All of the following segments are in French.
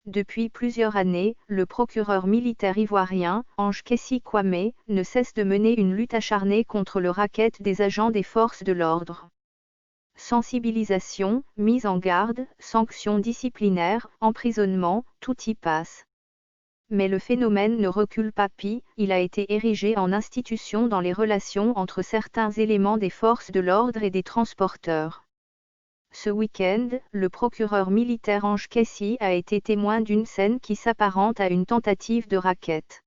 Depuis plusieurs années, le procureur militaire ivoirien, Ange Kessi Kwame, ne cesse de mener une lutte acharnée contre le racket des agents des forces de l'ordre. Sensibilisation, mise en garde, sanctions disciplinaires, emprisonnement, tout y passe. Mais le phénomène ne recule pas il a été érigé en institution dans les relations entre certains éléments des forces de l'ordre et des transporteurs. Ce week-end, le procureur militaire Ange Kessi a été témoin d'une scène qui s'apparente à une tentative de racket.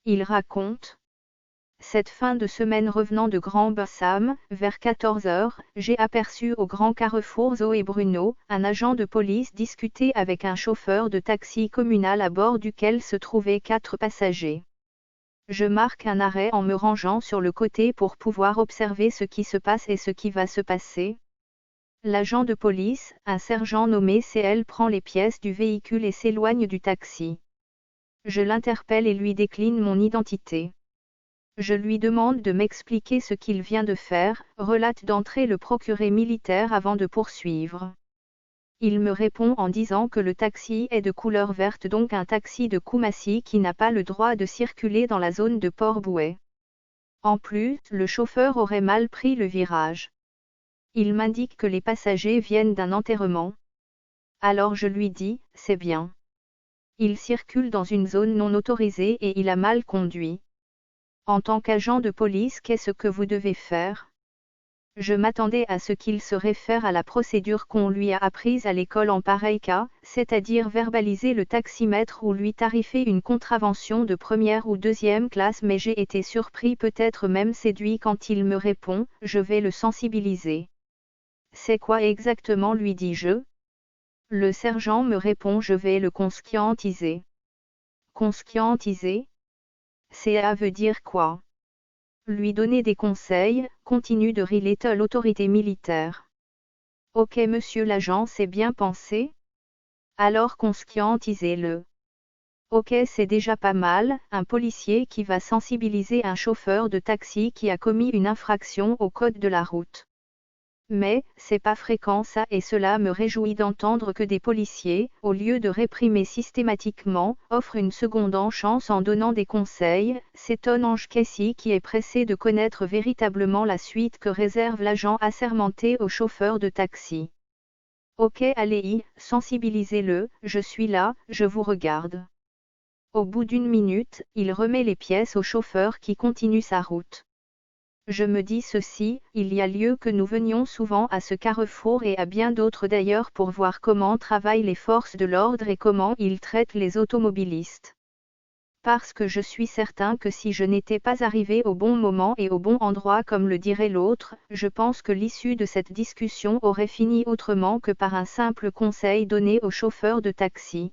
Il raconte: cette fin de semaine revenant de Grand Bassam, vers 14 h, j'ai aperçu au grand carrefour Zoé Bruno, un agent de police discuter avec un chauffeur de taxi communal à bord duquel se trouvaient 4 passagers. Je marque un arrêt en me rangeant sur le côté pour pouvoir observer ce qui se passe et ce qui va se passer. L'agent de police, un sergent nommé CL, prend les pièces du véhicule et s'éloigne du taxi. Je l'interpelle et lui décline mon identité. Je lui demande de m'expliquer ce qu'il vient de faire, relate d'entrée le procureur militaire avant de poursuivre. Il me répond en disant que le taxi est de couleur verte, donc un taxi de Koumassi qui n'a pas le droit de circuler dans la zone de Port-Bouët. En plus, le chauffeur aurait mal pris le virage. Il m'indique que les passagers viennent d'un enterrement. Alors je lui dis, c'est bien. Il circule dans une zone non autorisée et il a mal conduit. En tant qu'agent de police, qu'est-ce que vous devez faire? Je m'attendais à ce qu'il se réfère à la procédure qu'on lui a apprise à l'école en pareil cas, c'est-à-dire verbaliser le taximètre ou lui tarifer une contravention de première ou deuxième classe, mais j'ai été surpris, peut-être même séduit, quand il me répond, je vais le sensibiliser. C'est quoi exactement, lui dis-je. Le sergent me répond, je vais le conscientiser. Conscientiser? Ça veut dire quoi? Lui donner des conseils, continue de relater l'autorité militaire. Ok monsieur l'agent, c'est bien pensé? Alors conscientisez-le. Ok, c'est déjà pas mal, un policier qui va sensibiliser un chauffeur de taxi qui a commis une infraction au code de la route. Mais, c'est pas fréquent ça, et cela me réjouit d'entendre que des policiers, au lieu de réprimer systématiquement, offrent une seconde chance en donnant des conseils, s'étonne Ange Kessi, qui est pressé de connaître véritablement la suite que réserve l'agent assermenté au chauffeur de taxi. Ok, allez-y, sensibilisez-le, je suis là, je vous regarde. Au bout d'une minute, il remet les pièces au chauffeur qui continue sa route. Je me dis ceci, il y a lieu que nous venions souvent à ce carrefour et à bien d'autres d'ailleurs pour voir comment travaillent les forces de l'ordre et comment ils traitent les automobilistes. Parce que je suis certain que si je n'étais pas arrivé au bon moment et au bon endroit comme le dirait l'autre, je pense que l'issue de cette discussion aurait fini autrement que par un simple conseil donné au chauffeur de taxi.